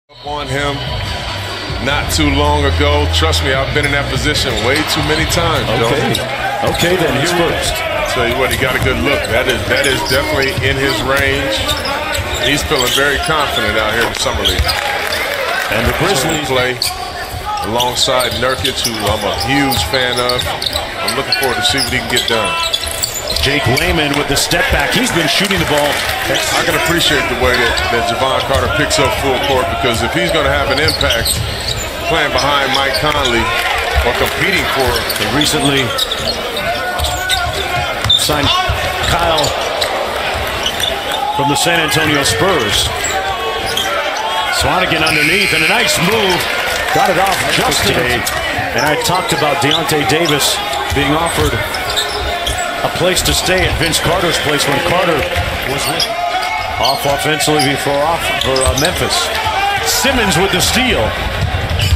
On him not too long ago. Trust me, I've been in that position way too many times. Okay, then he's first. Tell you what, he got a good look. That is definitely in his range. He's feeling very confident out here in the Summer League. And the Grizzlies play alongside Nurkic, who I'm a huge fan of. I'm looking forward to see what he can get done. Jake Layman with the step back. He's been shooting the ball. I can appreciate the way that Javon Carter picks up full court, because if he's going to have an impact playing behind Mike Conley or competing for him. They recently signed Kyle from the San Antonio Spurs. Swanigan underneath, and a nice move. Got it off just today. And I talked about Deontay Davis being offered a place to stay at Vince Carter's place when Carter was off offensively for Memphis. Simmons with the steal.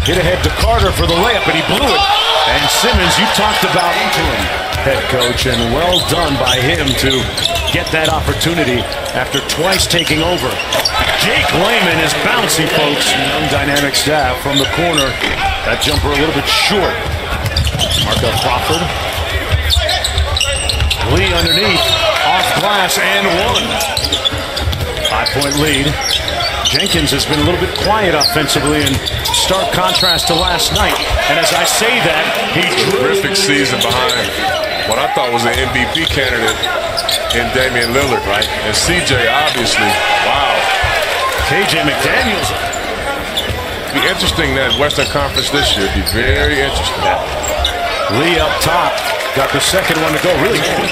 Hit ahead to Carter for the layup, and he blew it. And Simmons, you talked about interim head coach, and well done by him to get that opportunity after twice taking over. Jake Layman is bouncy, folks. Young dynamic staff from the corner. That jumper a little bit short. Markel Crawford. Lee underneath, off glass, and one. 5-point lead. Jenkins has been a little bit quiet offensively in stark contrast to last night. And as I say that, he terrific season behind what I thought was an MVP candidate in Damian Lillard, right? And CJ, obviously, wow. KJ McDaniels. Be interesting, that Western Conference this year. Be very interesting. Lee up top. Got the second one to go, really quick.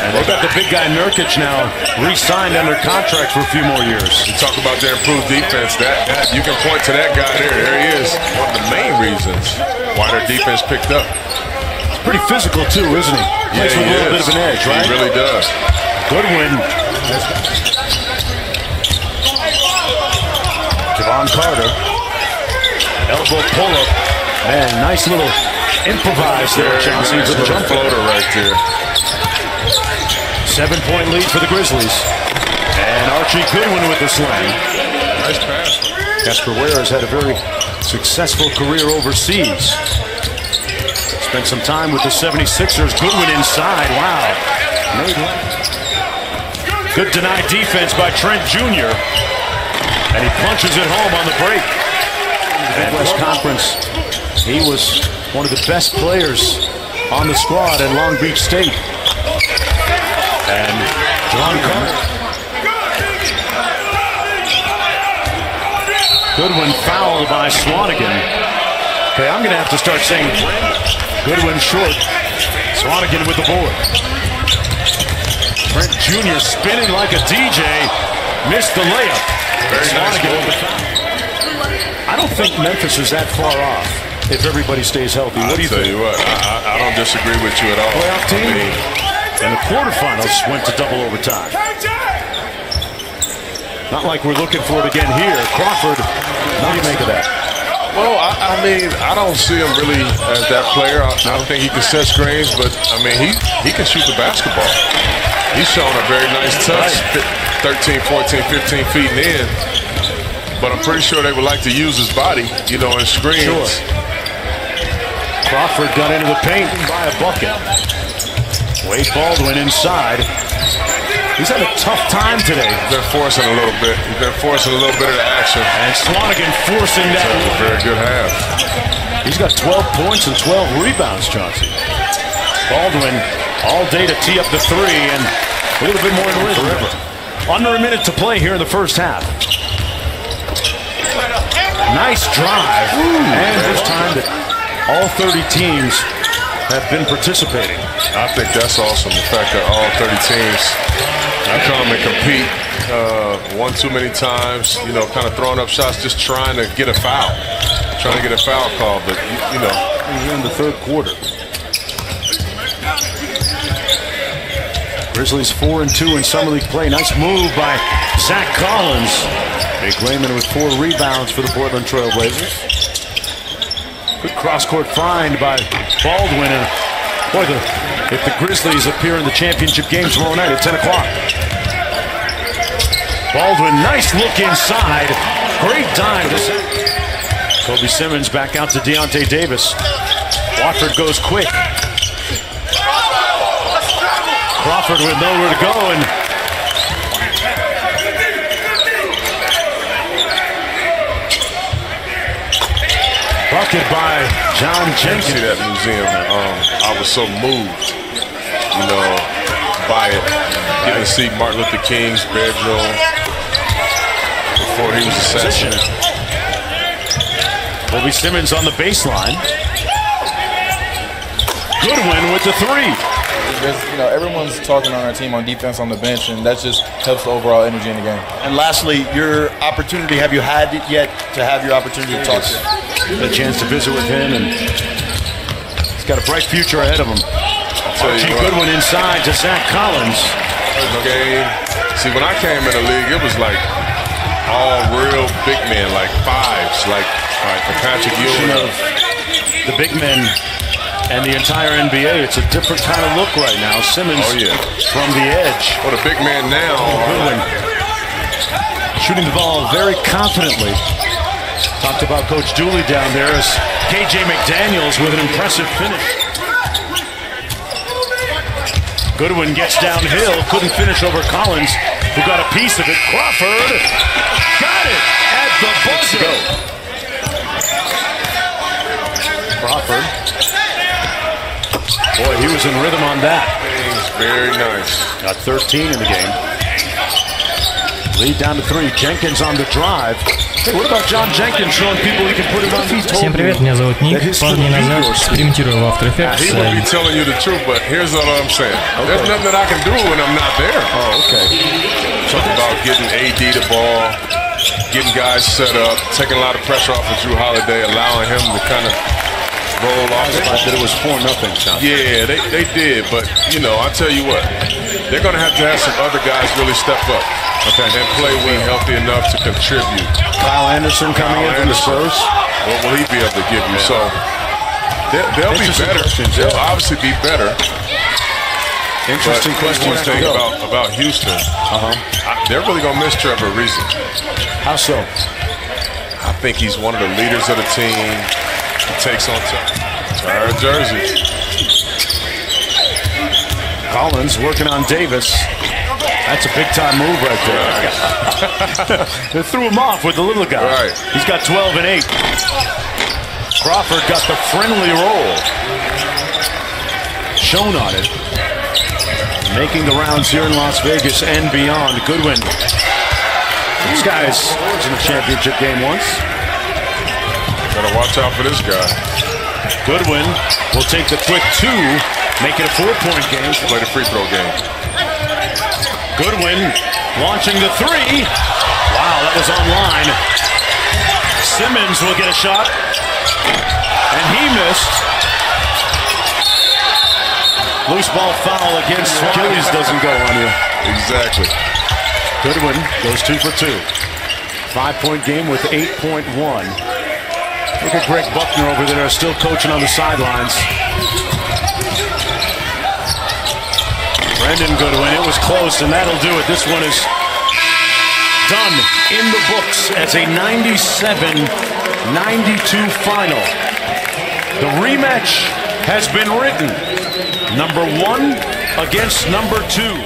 And they've got the big guy Nurkic now re-signed under contract for a few more years. You talk about their improved defense. That you can point to that guy there. There he is. One of the main reasons why their defense picked up. He's pretty physical too, isn't he? Yeah, with a little bit of an edge, right? He really does. Goodwin. Javon Carter. Elbow pull-up. Man, nice little improvise there, Chauncey, to the jump floater right there. 7-point lead for the Grizzlies. And Archie Goodwin with the slam. Nice pass. Casper Ware has had a very successful career overseas. Spent some time with the 76ers. Goodwin inside. Wow. Good denied defense by Trent Jr. And he punches it home on the break. And West Conference, he was one of the best players on the squad at Long Beach State. And John Carter. Goodwin fouled by Swanigan. Okay, I'm going to have to start saying Goodwin short. Swanigan with the board. Trent Jr. spinning like a DJ. Missed the layup. Very nice. I don't think Memphis is that far off if everybody stays healthy. What do you think? I'll tell you what, I don't disagree with you at all. Playoff team. And the quarterfinals went to double overtime. Not like we're looking for it again here. Crawford, what do you make of that? Well, I mean, I don't see him really as that player. I don't think he can set screens, but I mean, he can shoot the basketball. He's shown a very nice touch, 13, 14, 15 feet in. But I'm pretty sure they would like to use his body, you know, in screens. Sure. Crawford got into the paint by a bucket. Wade Baldwin inside. He's had a tough time today. He's been forcing a little bit. He's been forcing a little bit of the action. And Swanigan forcing that. That was a very good half. He's got 12 points and 12 rebounds, Chauncey. Baldwin all day to tee up the three, and a little bit more in rhythm. Under a minute to play here in the first half. Nice drive. And this time that all 30 teams have been participating. I think that's awesome, the fact that all 30 teams come and compete one too many times, you know, kind of throwing up shots, just trying to get a foul. Trying to get a foul call, but, you know. We're in the third quarter. Grizzlies 4-2 in summer league play. Nice move by Zach Collins. Jake Layman with 4 rebounds for the Portland Trail Blazers. Good cross-court find by Baldwin. And boy, if the Grizzlies appear in the championship game tomorrow night at 10 o'clock. Baldwin, nice look inside. Great dive. Kobe Simmons back out to Deontay Davis. Watford goes quick. Crawford with nowhere to go, and bucket by John Jenkins. See that museum? I was so moved, you know, by it. Getting to see Martin Luther King's bedroom before he was assassinated. Kobe Simmons on the baseline. Goodwin with the three. You know, everyone's talking on our team on defense on the bench, and that just helps the overall energy in the game. And lastly, your opportunity, have you had it yet to have your opportunity to talk to him? A chance to visit with him, and he's got a bright future ahead of him. Archie Goodwin inside to Zach Collins. Game. See, when I came in the league, it was like all real big men, like fives, like Patrick Ewing. Of the big men and the entire NBA, it's a different kind of look right now. Simmons from the edge. Well, the big man now. Goodwin shooting the ball very confidently. Talked about Coach Dooley down there as KJ McDaniels with an impressive finish. Goodwin gets downhill, couldn't finish over Collins, who got a piece of it. Crawford got it at the buzzer. Crawford. Boy, he was in rhythm on that. Very nice. Got 13 in the game. Lead down to 3. Jenkins on the drive. Hey, what about John Jenkins showing people he can put it on? Всем привет, меня зовут Ник. Пару дней назад экспериментирую в After Effects. He will be telling you the truth, but here's what I'm saying. There's nothing that I can do when I'm not there. Oh, okay. Talk about getting AD the ball, getting guys set up, taking a lot of pressure off of Drew Holiday, allowing him to kind of roll off. I thought that it was 4-0. Yeah, they did, but you know, I tell you what, they're going to have some other guys really step up and play well, healthy enough to contribute. Kyle Anderson coming in from the Spurs. What will he be able to give you? So they'll be better. They'll obviously be better. Interesting questions to think go about Houston. They're really going to miss Trevor Ariza. How so? I think he's one of the leaders of the team. He takes on tired jersey. Collins working on Davis. That's a big-time move right there. They threw him off with the little guy. Right. He's got 12 and 8. Crawford got the friendly roll. Shown on it. Making the rounds here in Las Vegas and beyond. Goodwin. These guys was in the championship game once. Gotta watch out for this guy. Goodwin will take the quick 2, make it a 4-point game. Play the free throw game. Goodwin launching the 3. Wow, that was online. Simmons will get a shot. And he missed. Loose ball foul against Achilles doesn't go on you. Exactly. Goodwin goes 2 for 2. 5-point game with 8.1. Look at Greg Buckner over there, still coaching on the sidelines. Brendan Goodwin, it was close, and that'll do it. This one is done in the books as a 97-92 final. The rematch has been written. Number 1 against number 2.